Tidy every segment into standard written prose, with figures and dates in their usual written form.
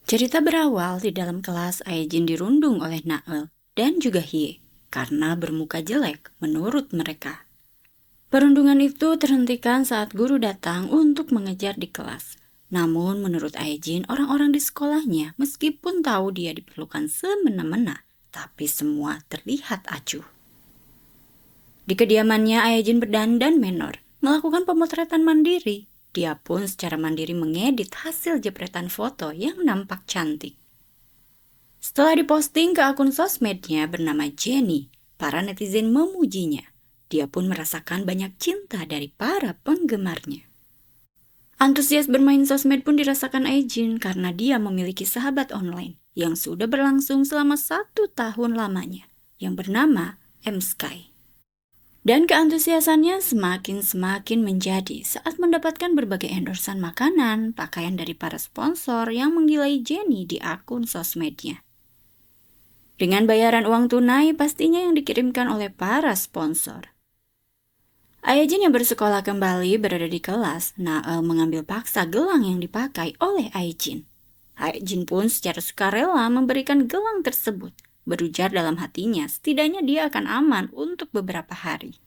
Cerita berawal di dalam kelas Aejin dirundung oleh Nael dan juga Hye karena bermuka jelek menurut mereka. Perundungan itu terhentikan saat guru datang untuk mengejar di kelas. Namun menurut Aejin, orang-orang di sekolahnya meskipun tahu dia diperlukan semena-mena, tapi semua terlihat acuh. Di kediamannya Aejin berdandan menor, melakukan pemotretan mandiri. Dia pun secara mandiri mengedit hasil jepretan foto yang nampak cantik. Setelah diposting ke akun sosmednya bernama Jenny, para netizen memujinya. Dia pun merasakan banyak cinta dari para penggemarnya. Antusias bermain sosmed pun dirasakan Aejin karena dia memiliki sahabat online yang sudah berlangsung selama 1 tahun lamanya, yang bernama M-Sky. Dan keantusiasannya semakin menjadi saat mendapatkan berbagai endorsan makanan, pakaian dari para sponsor yang menggilai Jenny di akun sosmednya. Dengan bayaran uang tunai pastinya yang dikirimkan oleh para sponsor. Aejin yang bersekolah kembali berada di kelas, Nael mengambil paksa gelang yang dipakai oleh Aejin. Aejin pun secara sukarela memberikan gelang tersebut, berujar dalam hatinya setidaknya dia akan aman untuk beberapa hari.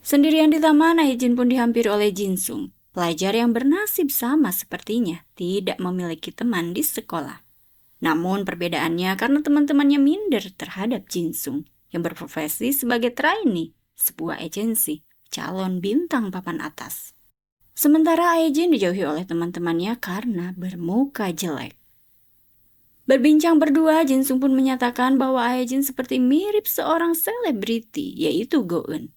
Sendirian di taman, Aejin pun dihampiri oleh Jinsung, pelajar yang bernasib sama sepertinya, tidak memiliki teman di sekolah. Namun perbedaannya karena teman-temannya minder terhadap Jinsung yang berprofesi sebagai trainee, sebuah agensi, calon bintang papan atas. Sementara Aejin dijauhi oleh teman-temannya karena bermuka jelek. Berbincang berdua, Jinsung pun menyatakan bahwa Aejin seperti mirip seorang selebriti, yaitu Go-eun.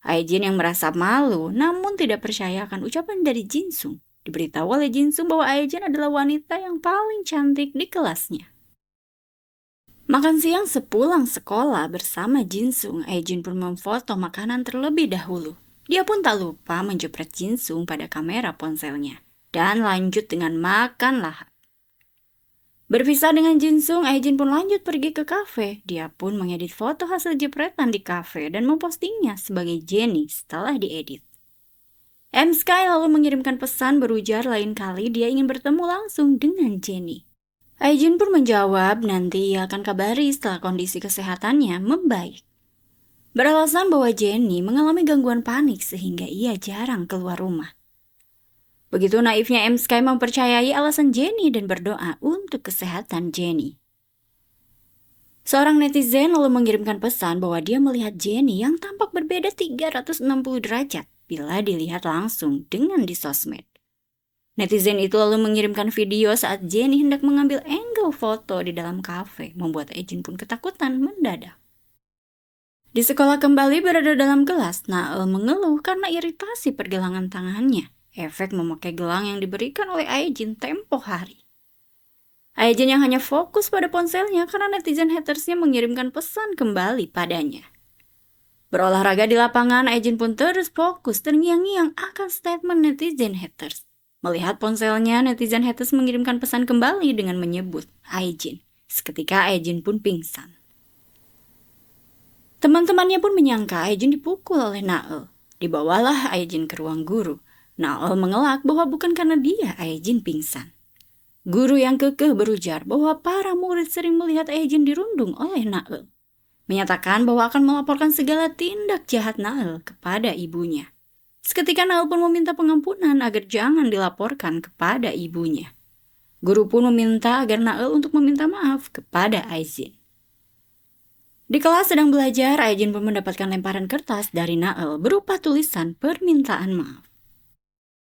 Aejin yang merasa malu namun tidak percaya akan ucapan dari Jinsung. Diberitahu oleh Jinsung bahwa Aejin adalah wanita yang paling cantik di kelasnya. Makan siang sepulang sekolah bersama Jinsung, Aejin pun memfoto makanan terlebih dahulu. Dia pun tak lupa menjepret Jinsung pada kamera ponselnya. Dan lanjut dengan makan lahap. Berpisah dengan Jinsung, Aejin pun lanjut pergi ke kafe. Dia pun mengedit foto hasil jepretan di kafe dan mempostingnya sebagai Jenny setelah diedit. M-Sky lalu mengirimkan pesan berujar lain kali dia ingin bertemu langsung dengan Jenny. Aejin pun menjawab nanti ia akan kabari setelah kondisi kesehatannya membaik. Beralasan bahwa Jenny mengalami gangguan panik sehingga ia jarang keluar rumah. Begitu naifnya M-Sky mempercayai alasan Jenny dan berdoa untuk kesehatan Jenny. Seorang netizen lalu mengirimkan pesan bahwa dia melihat Jenny yang tampak berbeda 360 derajat bila dilihat langsung dengan di sosmed. Netizen itu lalu mengirimkan video saat Jenny hendak mengambil angle foto di dalam kafe, membuat Aejin pun ketakutan mendadak. Di sekolah kembali berada dalam kelas, Nael mengeluh karena iritasi pergelangan tangannya. Efek memakai gelang yang diberikan oleh Aejin tempo hari. Aejin yang hanya fokus pada ponselnya karena netizen hatersnya mengirimkan pesan kembali padanya. Berolahraga di lapangan, Aejin pun terus fokus terngiang-ngiang akan statement netizen haters. Melihat ponselnya, netizen haters mengirimkan pesan kembali dengan menyebut Aejin. Seketika Aejin pun pingsan. Teman-temannya pun menyangka Aejin dipukul oleh Nael. Dibawalah Aejin ke ruang guru. Nael mengelak bahwa bukan karena dia Aejin pingsan. Guru yang kekeh berujar bahwa para murid sering melihat Aejin dirundung oleh Nael. Menyatakan bahwa akan melaporkan segala tindak jahat Nael kepada ibunya. Seketika Nael pun meminta pengampunan agar jangan dilaporkan kepada ibunya. Guru pun meminta agar Nael untuk meminta maaf kepada Aejin. Di kelas sedang belajar, Aejin pun mendapatkan lemparan kertas dari Nael berupa tulisan permintaan maaf.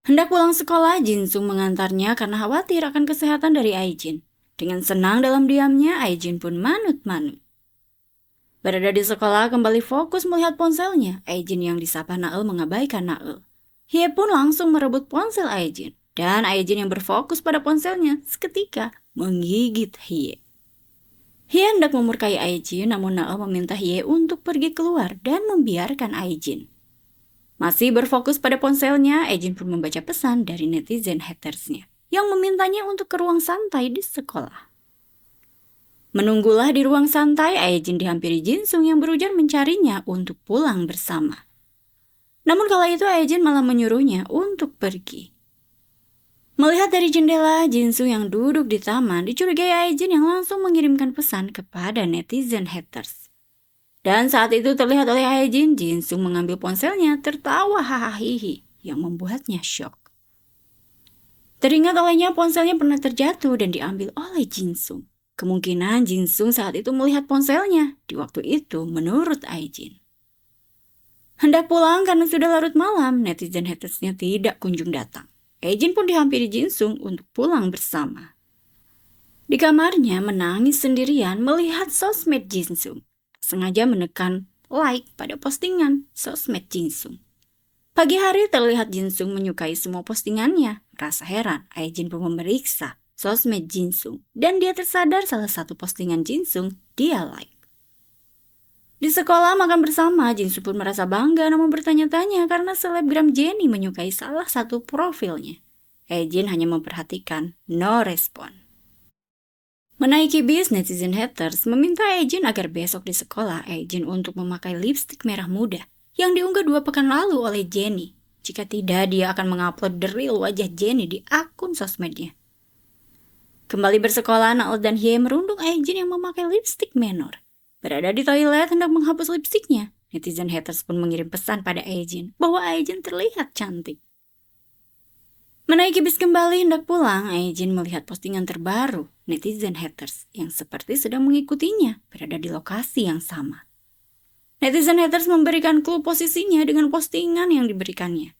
Hendak pulang sekolah, Jinsung mengantarnya karena khawatir akan kesehatan dari Aejin. Dengan senang dalam diamnya, Aejin pun manut-manut. Berada di sekolah kembali fokus melihat ponselnya. Aejin yang disapa Nael mengabaikan Nael. Hye pun langsung merebut ponsel Aejin. Dan Aejin yang berfokus pada ponselnya seketika menggigit Hye. Hye hendak memurkai Aejin, namun Nael meminta Hye untuk pergi keluar dan membiarkan Aejin. Masih berfokus pada ponselnya, Aejin pun membaca pesan dari netizen hatersnya yang memintanya untuk ke ruang santai di sekolah. Menunggulah di ruang santai, Aejin dihampiri Jinsung yang berujar mencarinya untuk pulang bersama. Namun kala itu Aejin malah menyuruhnya untuk pergi. Melihat dari jendela, Jinsung yang duduk di taman dicurigai Aijin yang langsung mengirimkan pesan kepada netizen haters. Dan saat itu terlihat oleh Aijin, Jinsung mengambil ponselnya tertawa hahaha yang membuatnya syok. Teringat olehnya ponselnya pernah terjatuh dan diambil oleh Jinsung. Kemungkinan Jinsung saat itu melihat ponselnya di waktu itu menurut Aijin. Hendak pulang karena sudah larut malam, netizen hatersnya tidak kunjung datang. Aijin pun dihampiri Jinsung untuk pulang bersama. Di kamarnya menangis sendirian melihat sosmed Jinsung. Sengaja menekan like pada postingan sosmed Jinsung. Pagi hari terlihat Jinsung menyukai semua postingannya. Merasa heran, Aijin pun memeriksa sosmed Jinsung. Dan dia tersadar salah satu postingan Jinsung dia like. Di sekolah makan bersama, Jinsung pun merasa bangga namun bertanya-tanya karena selebgram Jennie menyukai salah satu profilnya. Aijin hanya memperhatikan, no respon. Menaiki bis, netizen haters meminta Aijin agar besok di sekolah Aijin untuk memakai lipstik merah muda yang diunggah 2 pekan lalu oleh Jennie. Jika tidak, dia akan mengupload the real wajah Jennie di akun sosmednya. Kembali bersekolah, Nael dan Hye merundung Aijin yang memakai lipstik menor. Berada di toilet hendak menghapus lipstiknya, netizen haters pun mengirim pesan pada Aijin bahwa Aijin terlihat cantik. Menaiki bis kembali hendak pulang, Aijin melihat postingan terbaru netizen haters yang seperti sedang mengikutinya berada di lokasi yang sama. Netizen haters memberikan clue posisinya dengan postingan yang diberikannya.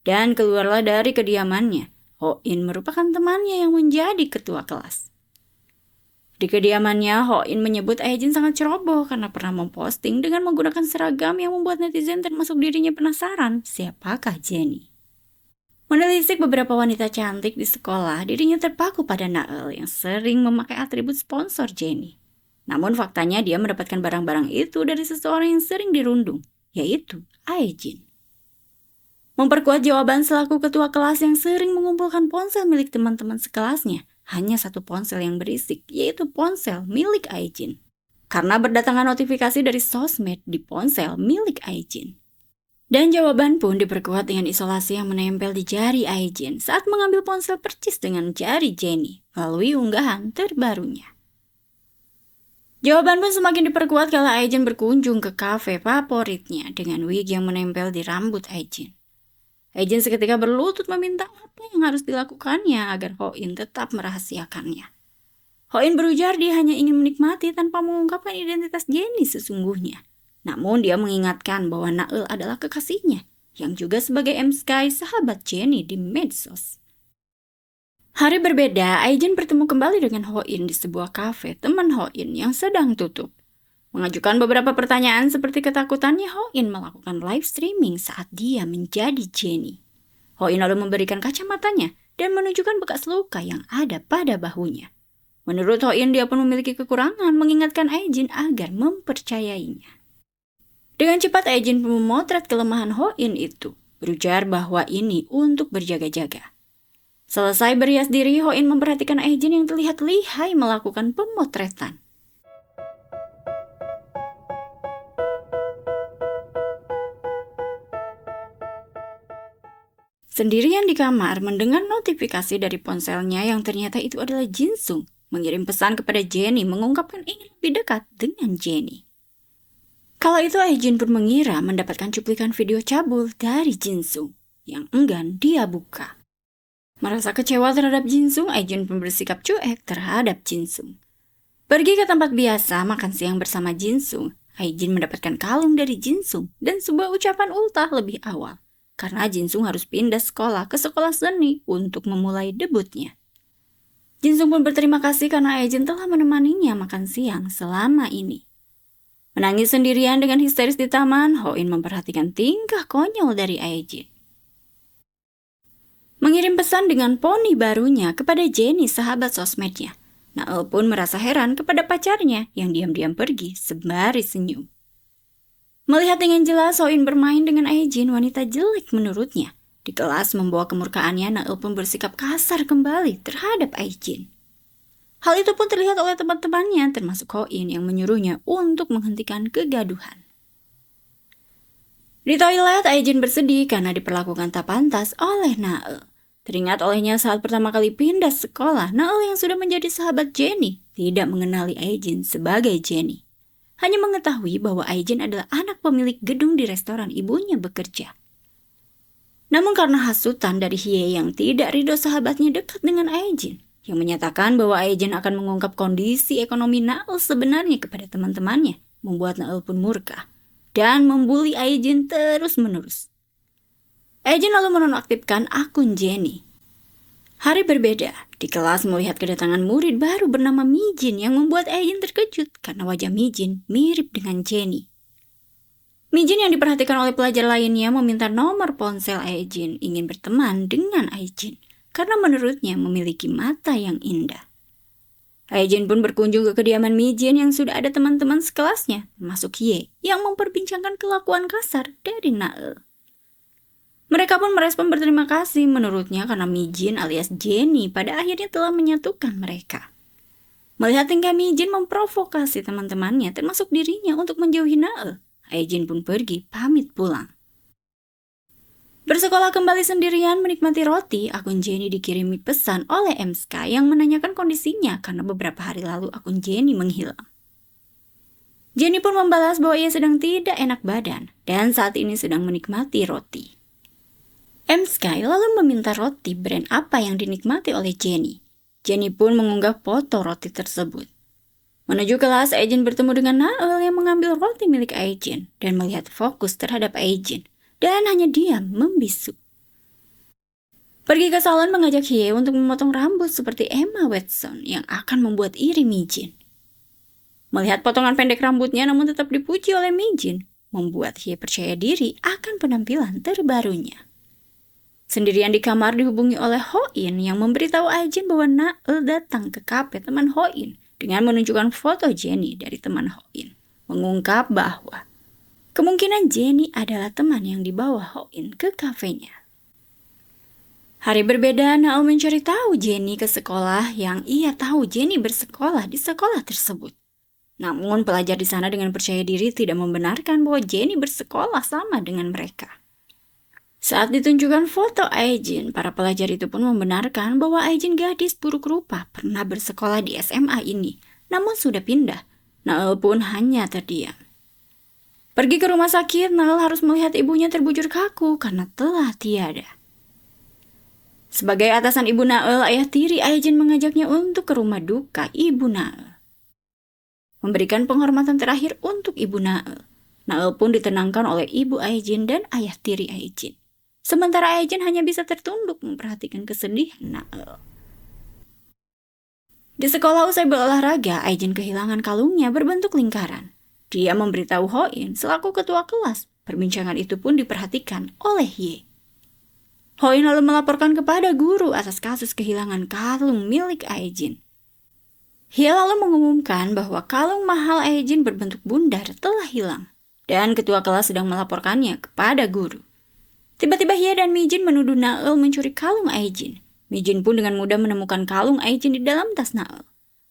Dan keluarlah dari kediamannya. Ho-in merupakan temannya yang menjadi ketua kelas. Di kediamannya, Ho-in menyebut Aijin sangat ceroboh karena pernah memposting dengan menggunakan seragam yang membuat netizen termasuk dirinya penasaran siapakah Jennie. Menelisik beberapa wanita cantik di sekolah, dirinya terpaku pada Nael yang sering memakai atribut sponsor Jennie. Namun faktanya dia mendapatkan barang-barang itu dari seseorang yang sering dirundung, yaitu Aijin. Memperkuat jawaban selaku ketua kelas yang sering mengumpulkan ponsel milik teman-teman sekelasnya, hanya satu ponsel yang berisik, yaitu ponsel milik Aijin. Karena berdatangan notifikasi dari sosmed di ponsel milik Aijin. Dan jawaban pun diperkuat dengan isolasi yang menempel di jari Aijin saat mengambil ponsel percis dengan jari Jennie melalui unggahan terbarunya. Jawaban pun semakin diperkuat kala Aijin berkunjung ke kafe favoritnya dengan wig yang menempel di rambut Aijin. Aijin seketika berlutut meminta apa yang harus dilakukannya agar Ho-in tetap merahasiakannya. Ho-in berujar dia hanya ingin menikmati tanpa mengungkapkan identitas Jennie sesungguhnya. Namun dia mengingatkan bahwa Nael adalah kekasihnya, yang juga sebagai M-Sky sahabat Jennie di medsos. Hari berbeda, Aijin bertemu kembali dengan Ho-in di sebuah kafe teman Ho-in yang sedang tutup. Mengajukan beberapa pertanyaan seperti ketakutannya, Ho-in melakukan live streaming saat dia menjadi Jennie. Ho-in lalu memberikan kacamatanya dan menunjukkan bekas luka yang ada pada bahunya. Menurut Ho-in, dia pun memiliki kekurangan mengingatkan Aijin agar mempercayainya. Dengan cepat Aijin pun memotret kelemahan Ho-in itu, berujar bahwa ini untuk berjaga-jaga. Selesai berhias diri, Ho-in memperhatikan Aijin yang terlihat lihai melakukan pemotretan. Sendirian di kamar mendengar notifikasi dari ponselnya yang ternyata itu adalah Jinsung mengirim pesan kepada Jennie mengungkapkan ingin lebih dekat dengan Jennie. Kala itu Aijin pun mengira mendapatkan cuplikan video cabul dari Jinsung yang enggan dia buka. Merasa kecewa terhadap Jinsung, Aijin pun bersikap cuek terhadap Jinsung. Pergi ke tempat biasa makan siang bersama Jinsung, Aijin mendapatkan kalung dari Jinsung dan sebuah ucapan ultah lebih awal. Karena Jinsung harus pindah sekolah ke sekolah seni untuk memulai debutnya. Jinsung pun berterima kasih karena Aijin telah menemaninya makan siang selama ini. Menangis sendirian dengan histeris di taman, Ho-in memperhatikan tingkah konyol dari Aijin. Mengirim pesan dengan poni barunya kepada Jennie sahabat sosmednya. Nael pun merasa heran kepada pacarnya yang diam-diam pergi sembari senyum. Melihat dengan jelas Ho-in bermain dengan Aijin, wanita jelek menurutnya. Di kelas membawa kemurkaannya, Nael pun bersikap kasar kembali terhadap Aijin. Hal itu pun terlihat oleh teman-temannya, termasuk Hoin yang menyuruhnya untuk menghentikan kegaduhan. Di toilet, Aijin bersedih karena diperlakukan tak pantas oleh Nael. Teringat olehnya saat pertama kali pindah sekolah, Nael yang sudah menjadi sahabat Jenny tidak mengenali Aijin sebagai Jenny. Hanya mengetahui bahwa Aijin adalah anak pemilik gedung di restoran ibunya bekerja. Namun karena hasutan dari Hye yang tidak ridho sahabatnya dekat dengan Aijin, yang menyatakan bahwa Aijin akan mengungkap kondisi ekonomi Nael sebenarnya kepada teman-temannya, membuat Nael pun murka dan membuli Aijin terus-menerus. Aijin lalu menonaktifkan akun Jenny. Hari berbeda, di kelas melihat kedatangan murid baru bernama Mijin yang membuat Aijin terkejut karena wajah Mijin mirip dengan Jenny. Mijin yang diperhatikan oleh pelajar lainnya meminta nomor ponsel Aijin ingin berteman dengan Aijin karena menurutnya memiliki mata yang indah. Aijin pun berkunjung ke kediaman Mijin yang sudah ada teman-teman sekelasnya, termasuk Hye, yang memperbincangkan kelakuan kasar dari Nael. Mereka pun merespon berterima kasih menurutnya karena Mijin alias Jenny pada akhirnya telah menyatukan mereka. Melihat tingkah Mijin memprovokasi teman-temannya termasuk dirinya untuk menjauhi Nael, Aijin pun pergi pamit pulang. Bersekolah kembali sendirian menikmati roti, akun Jenny dikirimi pesan oleh MSK yang menanyakan kondisinya karena beberapa hari lalu akun Jenny menghilang. Jenny pun membalas bahwa ia sedang tidak enak badan dan saat ini sedang menikmati roti. MSK lalu meminta roti brand apa yang dinikmati oleh Jenny. Jenny pun mengunggah foto roti tersebut. Menuju kelas, Aijin bertemu dengan Nael yang mengambil roti milik Aijin dan melihat fokus terhadap Aijin dan hanya diam membisu. Pergi ke salon mengajak Hye untuk memotong rambut seperti Emma Watson yang akan membuat iri Mijin. Melihat potongan pendek rambutnya namun tetap dipuji oleh Mijin, membuat Hye percaya diri akan penampilan terbarunya. Sendirian di kamar dihubungi oleh Hoin yang memberitahu Aijin bahwa Nael datang ke kafe teman Hoin dengan menunjukkan foto Jenny dari teman Hoin, mengungkap bahwa kemungkinan Jenny adalah teman yang dibawa Hoin ke kafenya. Hari berbeda, Nael mencari tahu Jenny ke sekolah yang ia tahu Jenny bersekolah di sekolah tersebut. Namun pelajar di sana dengan percaya diri tidak membenarkan bahwa Jenny bersekolah sama dengan mereka. Saat ditunjukkan foto Aijin, para pelajar itu pun membenarkan bahwa Aijin gadis buruk rupa pernah bersekolah di SMA ini, namun sudah pindah. Nael pun hanya terdiam. Pergi ke rumah sakit, Nael harus melihat ibunya terbujur kaku karena telah tiada. Sebagai atasan ibu Nael, ayah tiri Aijin mengajaknya untuk ke rumah duka ibu Nael. Memberikan penghormatan terakhir untuk ibu Nael. Nael pun ditenangkan oleh ibu Aijin dan ayah tiri Aijin. Sementara Aijin hanya bisa tertunduk memperhatikan kesedihan Nael. Di sekolah usai berolahraga, Aijin kehilangan kalungnya berbentuk lingkaran. Dia memberitahu Hoin selaku ketua kelas. Perbincangan itu pun diperhatikan oleh Hye. Hoin lalu melaporkan kepada guru atas kasus kehilangan kalung milik Aijin. Hye lalu mengumumkan bahwa kalung mahal Aijin berbentuk bundar telah hilang. Dan ketua kelas sedang melaporkannya kepada guru. Tiba-tiba Hye dan Mijin menuduh Nael mencuri kalung Aijin. Mijin pun dengan mudah menemukan kalung Aijin di dalam tas Nael.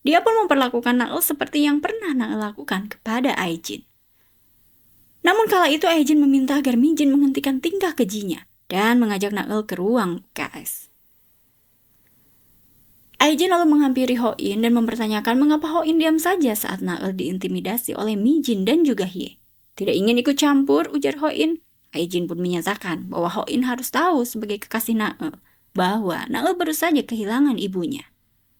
Dia pun memperlakukan Nael seperti yang pernah Nael lakukan kepada Aijin. Namun kala itu Aijin meminta agar Mijin menghentikan tingkah kejinya dan mengajak Nael ke ruang UKS. Aijin lalu menghampiri Hoin dan mempertanyakan mengapa Hoin diam saja saat Nael diintimidasi oleh Mijin dan juga Hye. Tidak ingin ikut campur, ujar Hoin. Aijin pun menyatakan bahwa Hoin harus tahu sebagai kekasih Nael bahwa Nael baru saja kehilangan ibunya.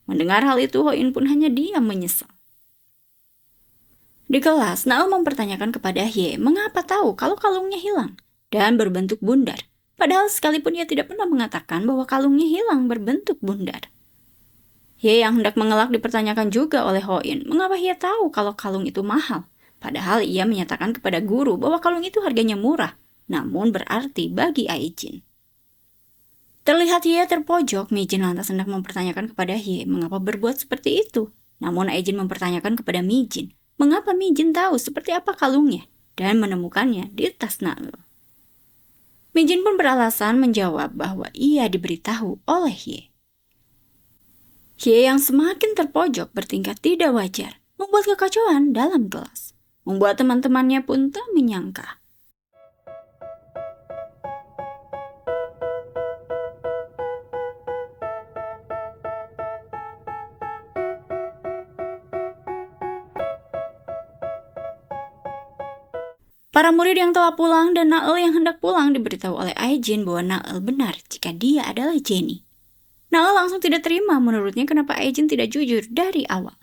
Mendengar hal itu, Hoin pun hanya diam menyesal. Di kelas, Nael mempertanyakan kepada Hye mengapa tahu kalau kalungnya hilang dan berbentuk bundar. Padahal sekalipun ia tidak pernah mengatakan bahwa kalungnya hilang berbentuk bundar. Hye yang hendak mengelak dipertanyakan juga oleh Hoin mengapa Hye tahu kalau kalung itu mahal. Padahal ia menyatakan kepada guru bahwa kalung itu harganya murah, namun berarti bagi Aijin. Terlihat Hye terpojok, Mijin lantas hendak mempertanyakan kepada Hye mengapa berbuat seperti itu. Namun Aijin mempertanyakan kepada Mijin mengapa Mijin tahu seperti apa kalungnya dan menemukannya di tas Nael. Mijin pun beralasan menjawab bahwa ia diberitahu oleh Hye. Hye yang semakin terpojok bertingkah tidak wajar, membuat kekacauan dalam kelas. Membuat teman-temannya pun tak menyangka. Para murid yang telah pulang dan Naeul yang hendak pulang diberitahu oleh Aijin bahwa Naeul benar jika dia adalah Jenny. Naeul langsung tidak terima, menurutnya kenapa Aijin tidak jujur dari awal.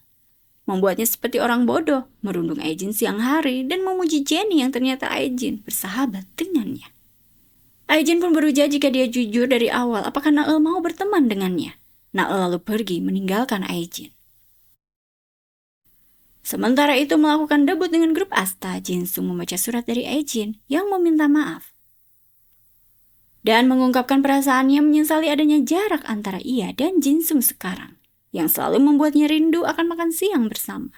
Membuatnya seperti orang bodoh, merundung Aijin siang hari dan memuji Jenny yang ternyata Aijin bersahabat dengannya. Aijin pun berujar jika dia jujur dari awal, apakah Naeul mau berteman dengannya. Naeul lalu pergi meninggalkan Aijin. Sementara itu melakukan debut dengan grup Asta, Jinsung membaca surat dari Aijin yang meminta maaf. Dan mengungkapkan perasaannya menyesali adanya jarak antara ia dan Jinsung sekarang, yang selalu membuatnya rindu akan makan siang bersama.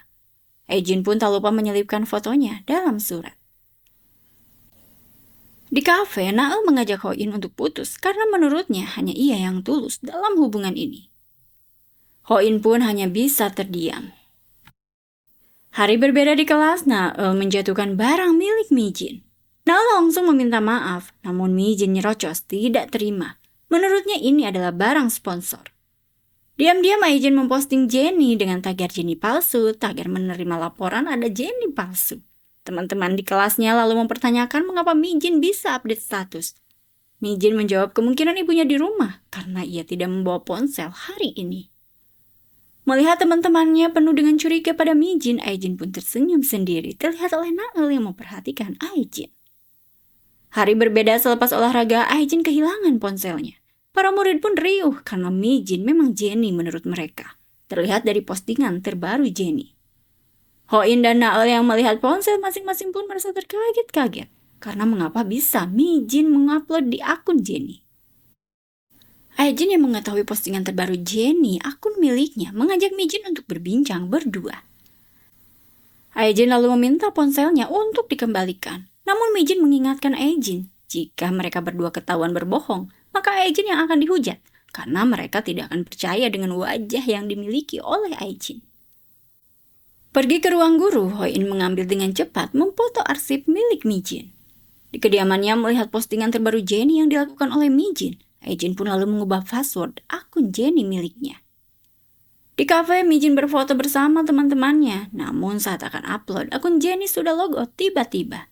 Aijin pun tak lupa menyelipkan fotonya dalam surat. Di kafe, Naeul mengajak Hoin untuk putus karena menurutnya hanya ia yang tulus dalam hubungan ini. Hoin pun hanya bisa terdiam. Hari berbeda di kelas, Naeul menjatuhkan barang milik Mijin. Naeul langsung meminta maaf, namun Mijin nyerocos tidak terima. Menurutnya ini adalah barang sponsor. Diam-diam Aijin memposting Jenny dengan tagar Jenny palsu, tagar menerima laporan ada Jenny palsu. Teman-teman di kelasnya lalu mempertanyakan mengapa Mijin bisa update status. Mijin menjawab kemungkinan ibunya di rumah karena ia tidak membawa ponsel hari ini. Melihat teman-temannya penuh dengan curiga pada Mijin, Aijin pun tersenyum sendiri, terlihat oleh Naeul yang memperhatikan Aijin. Hari berbeda selepas olahraga, Aijin kehilangan ponselnya. Para murid pun riuh karena Mijin memang Jenny menurut mereka. Terlihat dari postingan terbaru Jenny. Hoin dan Naeul yang melihat ponsel masing-masing pun merasa terkaget-kaget karena mengapa bisa Mijin mengupload di akun Jenny. Aijin yang mengetahui postingan terbaru Jenny, akun miliknya, mengajak Mijin untuk berbincang berdua. Aijin lalu meminta ponselnya untuk dikembalikan. Namun Mijin mengingatkan Aijin, jika mereka berdua ketahuan berbohong, maka Aijin yang akan dihujat, karena mereka tidak akan percaya dengan wajah yang dimiliki oleh Aijin. Pergi ke ruang guru, Hoin mengambil dengan cepat memfoto arsip milik Mijin. Di kediamannya melihat postingan terbaru Jenny yang dilakukan oleh Mijin, Aijin pun lalu mengubah password akun Jenny miliknya. Di kafe, Mijin berfoto bersama teman-temannya, namun saat akan upload, akun Jenny sudah logout tiba-tiba.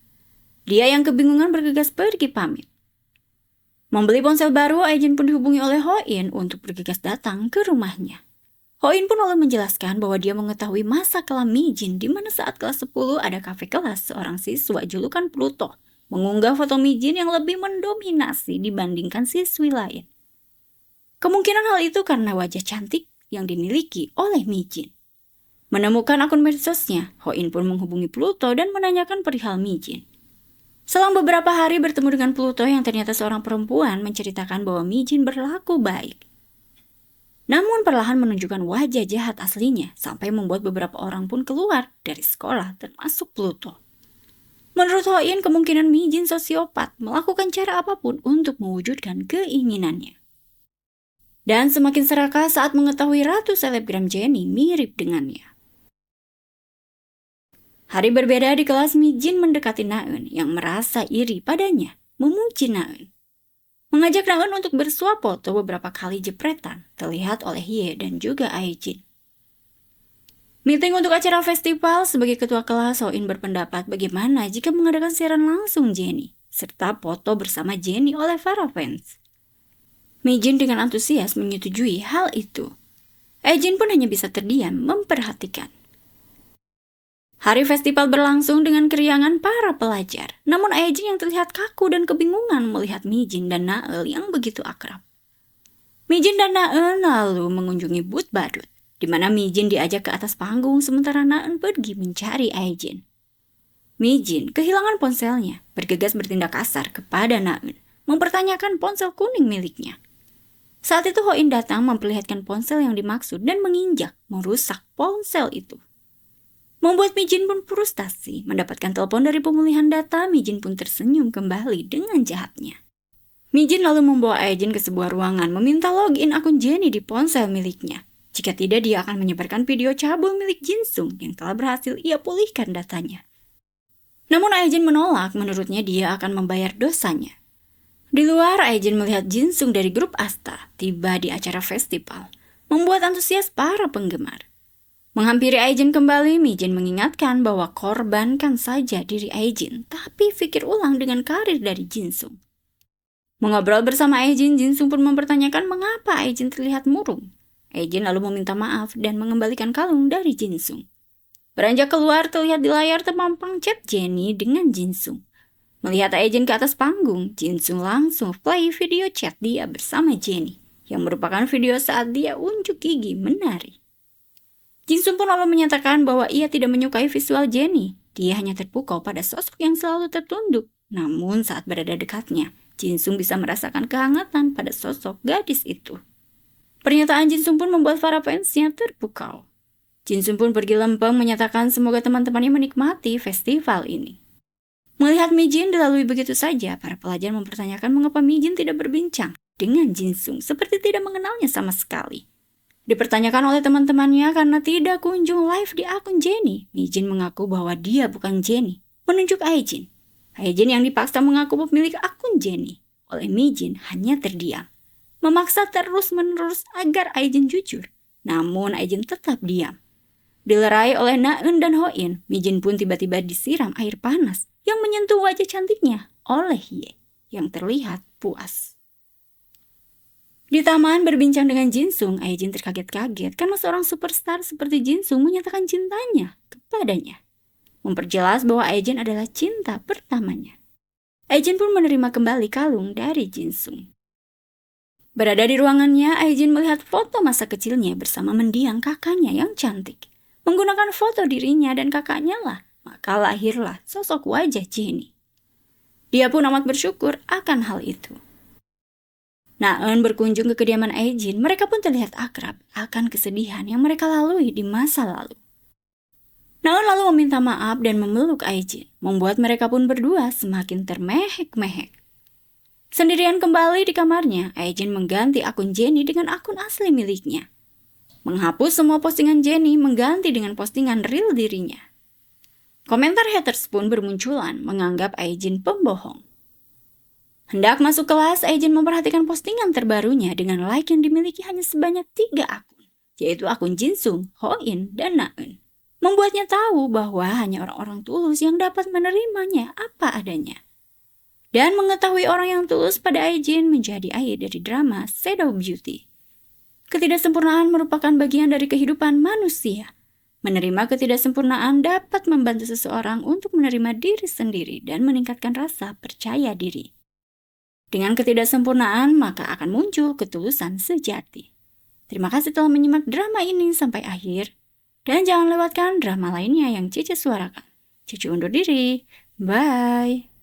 Dia yang kebingungan bergegas pergi pamit. Membeli ponsel baru, Aijin pun dihubungi oleh Hoin untuk bergegas datang ke rumahnya. Hoin pun lalu menjelaskan bahwa dia mengetahui masa kelam Mijin di mana saat kelas 10 ada kafe kelas seorang siswa julukan Pluto mengunggah foto Mijin yang lebih mendominasi dibandingkan siswi lain. Kemungkinan hal itu karena wajah cantik yang dimiliki oleh Mijin. Menemukan akun medsosnya, Hoin pun menghubungi Pluto dan menanyakan perihal Mijin. Selang beberapa hari bertemu dengan Pluto yang ternyata seorang perempuan menceritakan bahwa Mijin berlaku baik. Namun perlahan menunjukkan wajah jahat aslinya sampai membuat beberapa orang pun keluar dari sekolah termasuk Pluto. Menurut Hoin, kemungkinan Mijin sosiopat melakukan cara apapun untuk mewujudkan keinginannya. Dan semakin serakah saat mengetahui ratu selebgram Jenny mirip dengannya. Hari berbeda di kelas, Mijin mendekati Naeun yang merasa iri padanya, memuji Naeun. Mengajak Naeun untuk bersuap foto beberapa kali jepretan, terlihat oleh Hye dan juga Aijin. Meeting untuk acara festival, sebagai ketua kelas, Hoin berpendapat bagaimana jika mengadakan siaran langsung Jenny, serta foto bersama Jenny oleh para fans. Mijin dengan antusias menyetujui hal itu. Aijin pun hanya bisa terdiam memperhatikan. Hari festival berlangsung dengan keriangan para pelajar, namun Aijin yang terlihat kaku dan kebingungan melihat Mijin dan Naeul yang begitu akrab. Mijin dan Naeul lalu mengunjungi booth badut, di mana Mijin diajak ke atas panggung sementara Naeun pergi mencari Aijin. Mijin kehilangan ponselnya, bergegas bertindak kasar kepada Naeun, mempertanyakan ponsel kuning miliknya. Saat itu Hoin datang memperlihatkan ponsel yang dimaksud dan menginjak, merusak ponsel itu. Membuat Mijin pun frustasi, mendapatkan telepon dari pemulihan data, Mijin pun tersenyum kembali dengan jahatnya. Mijin lalu membawa Aijin ke sebuah ruangan meminta login akun Jenny di ponsel miliknya. Jika tidak, dia akan menyebarkan video cabul milik Jinsung yang telah berhasil ia pulihkan datanya. Namun Aejin menolak, menurutnya dia akan membayar dosanya. Di luar, Aejin melihat Jinsung dari grup Asta tiba di acara festival, membuat antusias para penggemar. Menghampiri Aejin kembali, Mijin mengingatkan bahwa korbankan saja diri Aejin, tapi pikir ulang dengan karir dari Jinsung. Mengobrol bersama Aejin, Jinsung pun mempertanyakan mengapa Aejin terlihat murung. Aejin lalu meminta maaf dan mengembalikan kalung dari Jinsung. Beranjak keluar, terlihat di layar terpampang chat Jennie dengan Jinsung. Melihat Aejin ke atas panggung, Jinsung langsung play video chat dia bersama Jennie, yang merupakan video saat dia unjuk gigi menari. Jinsung pun lalu menyatakan bahwa ia tidak menyukai visual Jennie. Dia hanya terpukau pada sosok yang selalu tertunduk. Namun saat berada dekatnya, Jinsung bisa merasakan kehangatan pada sosok gadis itu. Pernyataan Jinsung pun membuat para fansnya terpukau. Jinsung pun pergi lempeng menyatakan semoga teman-temannya menikmati festival ini. Melihat Mijin dilalui begitu saja, para pelajar mempertanyakan mengapa Mijin tidak berbincang dengan Jinsung seperti tidak mengenalnya sama sekali. Dipertanyakan oleh teman-temannya karena tidak kunjung live di akun Jennie. Mijin mengaku bahwa dia bukan Jennie, menunjuk Aejin. Aejin yang dipaksa mengaku pemilik akun Jennie. Oleh Mijin hanya terdiam, memaksa terus-menerus agar Aejin jujur. Namun Aejin tetap diam. Dilerai oleh Naeun dan Hoin, Mijin pun tiba-tiba disiram air panas yang menyentuh wajah cantiknya oleh Hye yang terlihat puas. Di taman berbincang dengan Jinsung, Aejin terkaget-kaget karena seorang superstar seperti Jinsung menyatakan cintanya kepadanya. Memperjelas bahwa Aejin adalah cinta pertamanya. Aejin pun menerima kembali kalung dari Jinsung. Berada di ruangannya, Aejin melihat foto masa kecilnya bersama mendiang kakaknya yang cantik. Menggunakan foto dirinya dan kakaknya lah, maka lahirlah sosok wajah Jennie. Dia pun amat bersyukur akan hal itu. Naeun berkunjung ke kediaman Aejin, mereka pun terlihat akrab akan kesedihan yang mereka lalui di masa lalu. Naeun lalu meminta maaf dan memeluk Aejin, membuat mereka pun berdua semakin termehek-mehek. Sendirian kembali di kamarnya, Aejin mengganti akun Jennie dengan akun asli miliknya. Menghapus semua postingan Jennie mengganti dengan postingan real dirinya. Komentar haters pun bermunculan menganggap Aejin pembohong. Hendak masuk kelas, Aejin memperhatikan postingan terbarunya dengan like yang dimiliki hanya sebanyak 3 akun, yaitu akun Jinsung, Hoin, dan Naeun. Membuatnya tahu bahwa hanya orang-orang tulus yang dapat menerimanya apa adanya. Dan mengetahui orang yang tulus pada Aejin menjadi air dari drama Shadow Beauty. Ketidaksempurnaan merupakan bagian dari kehidupan manusia. Menerima ketidaksempurnaan dapat membantu seseorang untuk menerima diri sendiri dan meningkatkan rasa percaya diri. Dengan ketidaksempurnaan, maka akan muncul ketulusan sejati. Terima kasih telah menyimak drama ini sampai akhir. Dan jangan lewatkan drama lainnya yang Cici suarakan. Cici undur diri. Bye.